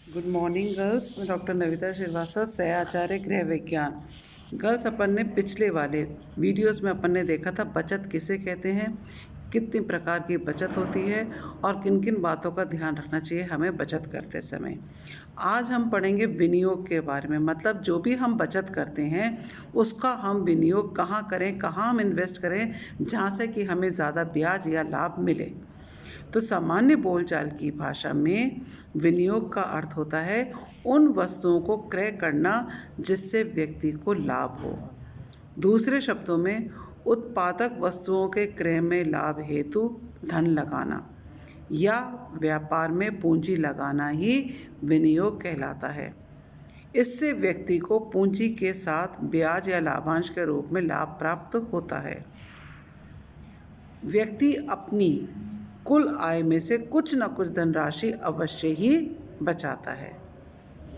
Good morning girls. मैं doctor Navita Srivastava, सह आचार्य गृह विज्ञान। गर्ल्स, अपन ने पिछले वाले वीडियोस में अपन ने देखा था बचत किसे कहते हैं, कितनी प्रकार की बचत होती है और किन किन बातों का ध्यान रखना चाहिए हमें बचत करते समय। आज हम पढ़ेंगे विनियोग के बारे में, मतलब जो भी हम बचत करते हैं उसका हम विनियोग कहाँ करें, कहाँ हम इन्वेस्ट करें जहाँ से कि हमें ज़्यादा ब्याज या लाभ मिले। तो सामान्य बोलचाल की भाषा में विनियोग का अर्थ होता है उन वस्तुओं को क्रय करना जिससे व्यक्ति को लाभ हो। दूसरे शब्दों में, उत्पादक वस्तुओं के क्रय में लाभ हेतु धन लगाना या व्यापार में पूंजी लगाना ही विनियोग कहलाता है। इससे व्यक्ति को पूंजी के साथ ब्याज या लाभांश के रूप में लाभ प्राप्त होता है। व्यक्ति अपनी कुल आय में से कुछ न कुछ धनराशि अवश्य ही बचाता है,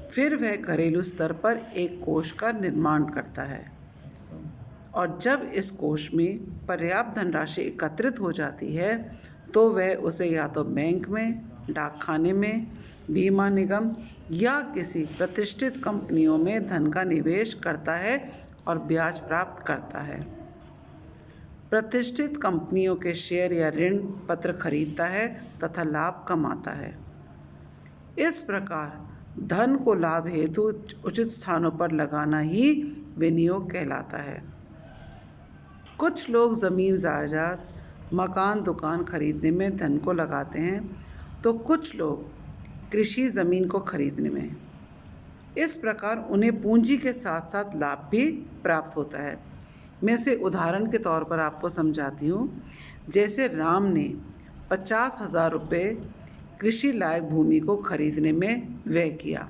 फिर वह घरेलू स्तर पर एक कोष का निर्माण करता है और जब इस कोष में पर्याप्त धनराशि एकत्रित हो जाती है तो वह उसे या तो बैंक में, डाकखाने में, बीमा निगम या किसी प्रतिष्ठित कंपनियों में धन का निवेश करता है और ब्याज प्राप्त करता है। प्रतिष्ठित कंपनियों के शेयर या ऋण पत्र खरीदता है तथा लाभ कमाता है। इस प्रकार धन को लाभ हेतु उचित स्थानों पर लगाना ही विनियोग कहलाता है। कुछ लोग ज़मीन जायदाद, मकान, दुकान खरीदने में धन को लगाते हैं तो कुछ लोग कृषि ज़मीन को खरीदने में। इस प्रकार उन्हें पूंजी के साथ साथ लाभ भी प्राप्त होता है। मैं इसे उदाहरण के तौर पर आपको समझाती हूँ। जैसे राम ने 50,000 रुपये कृषि लायक भूमि को खरीदने में व्यय किया,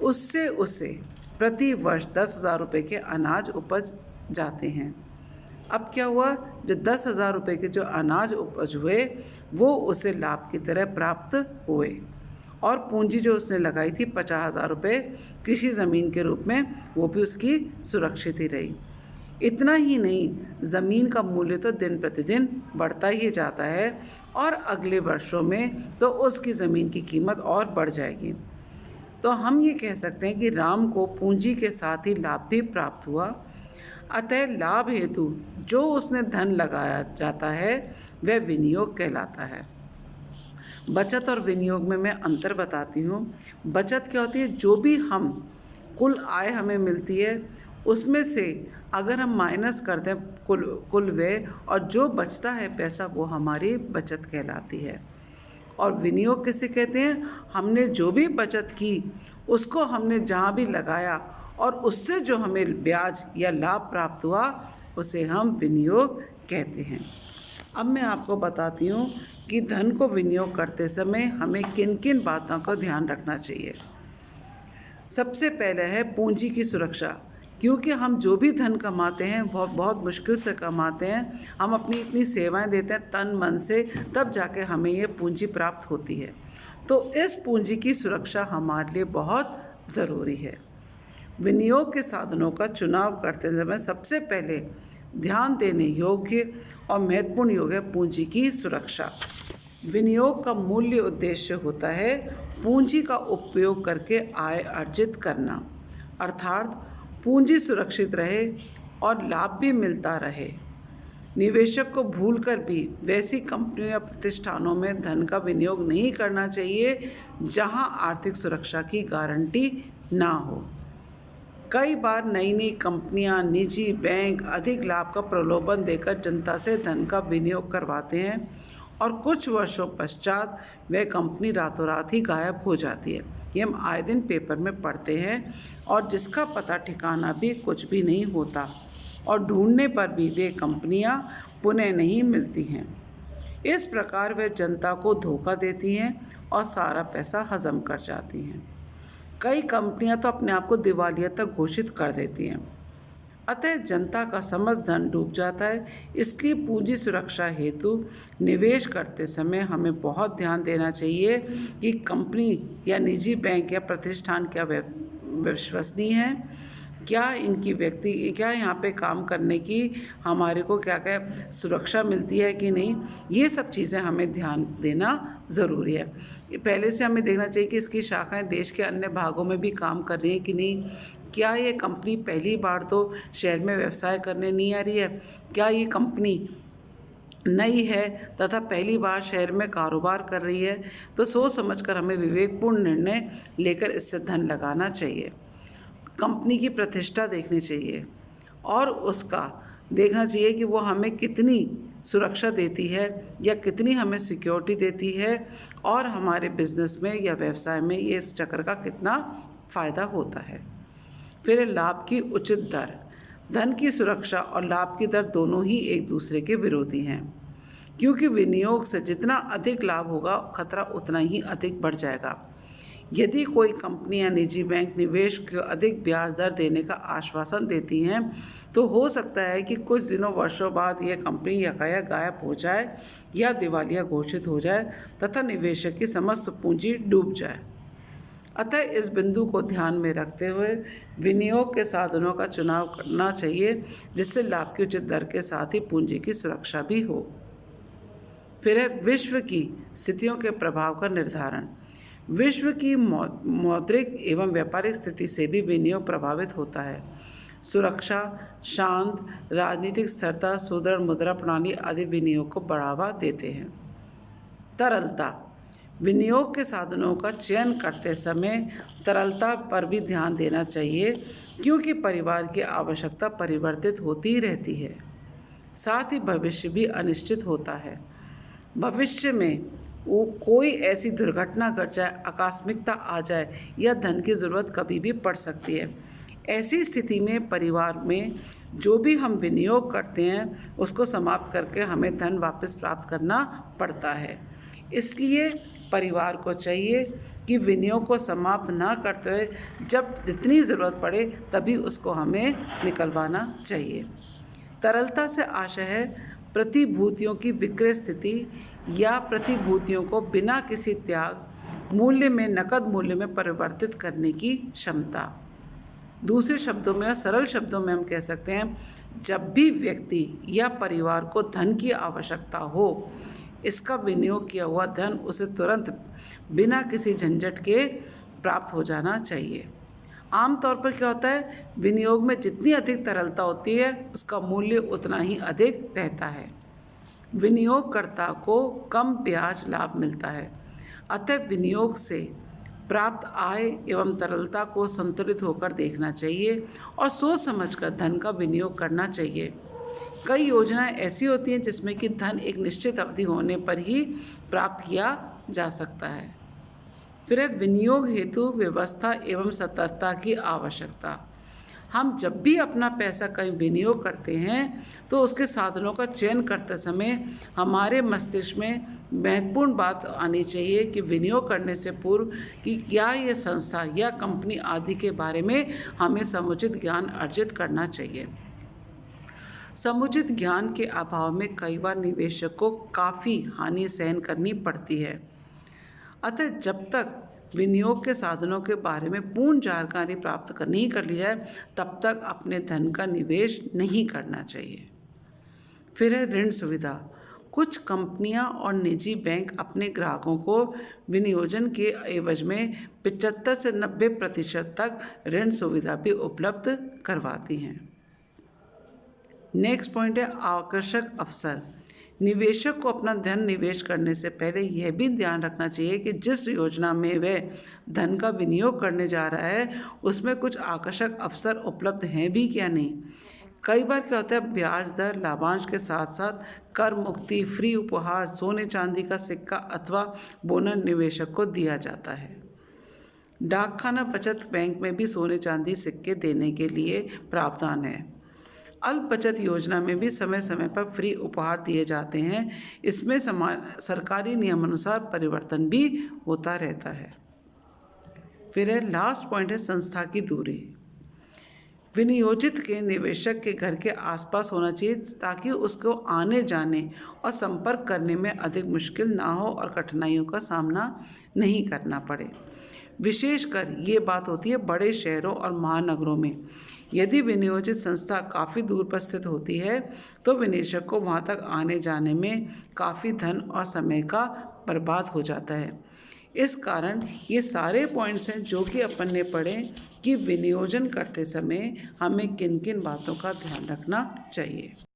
उससे उसे प्रति वर्ष 10,000 रुपये के अनाज उपज जाते हैं। अब क्या हुआ, जो 10,000 रुपये के जो अनाज उपज हुए वो उसे लाभ की तरह प्राप्त हुए और पूंजी जो उसने लगाई थी 50,000 रुपये कृषि ज़मीन के रूप में, वो भी उसकी सुरक्षित ही रही। इतना ही नहीं, ज़मीन का मूल्य तो दिन प्रतिदिन बढ़ता ही जाता है और अगले वर्षों में तो उसकी ज़मीन की कीमत और बढ़ जाएगी। तो हम ये कह सकते हैं कि राम को पूंजी के साथ ही लाभ भी प्राप्त हुआ। अतः लाभ हेतु जो उसने धन लगाया जाता है वह विनियोग कहलाता है। बचत और विनियोग में मैं अंतर बताती हूँ। बचत क्या होती है, जो भी हम कुल आय हमें मिलती है उसमें से अगर हम माइनस कर दें कुल व्यय और जो बचता है पैसा, वो हमारी बचत कहलाती है। और विनियोग किसे कहते हैं, हमने जो भी बचत की उसको हमने जहाँ भी लगाया और उससे जो हमें ब्याज या लाभ प्राप्त हुआ उसे हम विनियोग कहते हैं। अब मैं आपको बताती हूँ कि धन को विनियोग करते समय हमें किन किन बातों का ध्यान रखना चाहिए। सबसे पहले है पूंजी की सुरक्षा, क्योंकि हम जो भी धन कमाते हैं बहुत बहुत मुश्किल से कमाते हैं। हम अपनी इतनी सेवाएं देते हैं तन मन से, तब जाके हमें ये पूंजी प्राप्त होती है। तो इस पूंजी की सुरक्षा हमारे लिए बहुत ज़रूरी है। विनियोग के साधनों का चुनाव करते समय सबसे पहले ध्यान देने योग्य और महत्वपूर्ण योग है पूंजी की सुरक्षा। विनियोग का मूल्य उद्देश्य होता है पूंजी का उपयोग करके आय अर्जित करना, अर्थात पूंजी सुरक्षित रहे और लाभ भी मिलता रहे। निवेशक को भूलकर भी वैसी कंपनियों या प्रतिष्ठानों में धन का विनियोग नहीं करना चाहिए जहां आर्थिक सुरक्षा की गारंटी ना हो। कई बार नई नई कंपनियां, निजी बैंक अधिक लाभ का प्रलोभन देकर जनता से धन का विनियोग करवाते हैं और कुछ वर्षों पश्चात वह कंपनी रातों रात ही गायब हो जाती है। ये हम आए दिन पेपर में पढ़ते हैं और जिसका पता ठिकाना भी कुछ भी नहीं होता और ढूंढने पर भी वे कंपनियां पुनः नहीं मिलती हैं। इस प्रकार वे जनता को धोखा देती हैं और सारा पैसा हजम कर जाती हैं। कई कंपनियां तो अपने आप को दिवालिया तक घोषित कर देती हैं। अतः जनता का समस्त धन डूब जाता है। इसलिए पूंजी सुरक्षा हेतु निवेश करते समय हमें बहुत ध्यान देना चाहिए कि कंपनी या निजी बैंक या प्रतिष्ठान क्या विश्वसनीय है, क्या क्या यहाँ पे काम करने की हमारे को क्या क्या सुरक्षा मिलती है कि नहीं, ये सब चीज़ें हमें ध्यान देना ज़रूरी है। पहले से हमें देखना चाहिए कि इसकी शाखाएं देश के अन्य भागों में भी काम कर रही हैं कि नहीं, क्या ये कंपनी पहली बार तो शहर में व्यवसाय करने नहीं आ रही है, क्या ये कंपनी नई है तथा पहली बार शहर में कारोबार कर रही है। तो सोच समझकर हमें विवेकपूर्ण निर्णय लेकर इससे धन लगाना चाहिए। कंपनी की प्रतिष्ठा देखनी चाहिए और उसका देखना चाहिए कि वो हमें कितनी सुरक्षा देती है या कितनी हमें सिक्योरिटी देती है, और हमारे बिजनेस में या व्यवसाय में ये इस चक्र का कितना फ़ायदा होता है। फिर लाभ की उचित दर। धन की सुरक्षा और लाभ की दर दोनों ही एक दूसरे के विरोधी हैं, क्योंकि विनियोग से जितना अधिक लाभ होगा खतरा उतना ही अधिक बढ़ जाएगा। यदि कोई कंपनी या निजी बैंक निवेश को अधिक ब्याज दर देने का आश्वासन देती हैं, तो हो सकता है कि कुछ दिनों वर्षों बाद यह कंपनी यकायक गायब हो जाए या दिवालिया घोषित हो जाए तथा निवेशक की समस्त पूंजी डूब जाए। अतः इस बिंदु को ध्यान में रखते हुए विनियोग के साधनों का चुनाव करना चाहिए, जिससे लाभ की उचित दर के साथ ही पूंजी की सुरक्षा भी हो। फिर है विश्व की स्थितियों के प्रभाव का निर्धारण। विश्व की मौद्रिक एवं व्यापारिक स्थिति से भी विनियोग प्रभावित होता है। सुरक्षा, शांत राजनीतिक स्थिरता, सुदृढ़ मुद्रा प्रणाली आदि विनियोग को बढ़ावा देते हैं। तरलता। विनियोग के साधनों का चयन करते समय तरलता पर भी ध्यान देना चाहिए, क्योंकि परिवार की आवश्यकता परिवर्तित होती रहती है, साथ ही भविष्य भी अनिश्चित होता है। भविष्य में कोई ऐसी दुर्घटना घट जाए, आकस्मिकता आ जाए या धन की ज़रूरत कभी भी पड़ सकती है। ऐसी स्थिति में परिवार में जो भी हम विनियोग करते हैं उसको समाप्त करके हमें धन वापस प्राप्त करना पड़ता है। इसलिए परिवार को चाहिए कि विनियोग को समाप्त ना करते हुए जब जितनी ज़रूरत पड़े तभी उसको हमें निकलवाना चाहिए। तरलता से आशय है प्रतिभूतियों की विक्रय स्थिति या प्रतिभूतियों को बिना किसी त्याग मूल्य में नकद मूल्य में परिवर्तित करने की क्षमता। दूसरे शब्दों में और सरल शब्दों में हम कह सकते हैं, जब भी व्यक्ति या परिवार को धन की आवश्यकता हो, इसका विनियोग किया हुआ धन उसे तुरंत बिना किसी झंझट के प्राप्त हो जाना चाहिए। आमतौर पर क्या होता है, विनियोग में जितनी अधिक तरलता होती है उसका मूल्य उतना ही अधिक रहता है। विनियोगकर्ता को कम ब्याज लाभ मिलता है। अतः विनियोग से प्राप्त आय एवं तरलता को संतुलित होकर देखना चाहिए और सोच समझकर धन का विनियोग करना चाहिए। कई योजनाएं ऐसी होती हैं जिसमें कि धन एक निश्चित अवधि होने पर ही प्राप्त किया जा सकता है। फिर है विनियोग हेतु व्यवस्था एवं सतर्कता की आवश्यकता। हम जब भी अपना पैसा कहीं विनियोग करते हैं तो उसके साधनों का चयन करते समय हमारे मस्तिष्क में महत्वपूर्ण बात आनी चाहिए कि विनियोग करने से पूर्व कि क्या ये संस्था या कंपनी आदि के बारे में हमें समुचित ज्ञान अर्जित करना चाहिए। समुचित ज्ञान के अभाव में कई बार निवेशक को काफ़ी हानि सहन करनी पड़ती है। अतः जब तक विनियोग के साधनों के बारे में पूर्ण जानकारी प्राप्त नहीं कर ली जाए तब तक अपने धन का निवेश नहीं करना चाहिए। फिर है ऋण सुविधा। कुछ कंपनियां और निजी बैंक अपने ग्राहकों को विनियोजन के एवज में 75 से 90% तक ऋण सुविधा भी उपलब्ध करवाती हैं। नेक्स्ट पॉइंट है आकर्षक अवसर। निवेशक को अपना धन निवेश करने से पहले यह भी ध्यान रखना चाहिए कि जिस योजना में वह धन का विनियोग करने जा रहा है उसमें कुछ आकर्षक अवसर उपलब्ध हैं भी क्या नहीं। कई बार क्या होता है, ब्याज दर, लाभांश के साथ साथ कर मुक्ति, फ्री उपहार, सोने चांदी का सिक्का अथवा बोनस निवेशक को दिया जाता है। डाकखाना बचत बैंक में भी सोने चांदी सिक्के देने के लिए प्रावधान है। अल्प बचत योजना में भी समय समय पर फ्री उपहार दिए जाते हैं। इसमें सरकारी नियमानुसार परिवर्तन भी होता रहता है। फिर है लास्ट पॉइंट है संस्था की दूरी। विनियोजित के निवेशक के घर के आसपास होना चाहिए ताकि उसको आने जाने और संपर्क करने में अधिक मुश्किल ना हो और कठिनाइयों का सामना नहीं करना पड़े। विशेषकर ये बात होती है बड़े शहरों और महानगरों में। यदि विनियोजित संस्था काफ़ी दूर पर स्थित होती है तो विनिवेशक को वहाँ तक आने जाने में काफ़ी धन और समय का बर्बाद हो जाता है। इस कारण ये सारे पॉइंट्स हैं जो कि अपन ने पढ़े कि विनियोजन करते समय हमें किन किन बातों का ध्यान रखना चाहिए।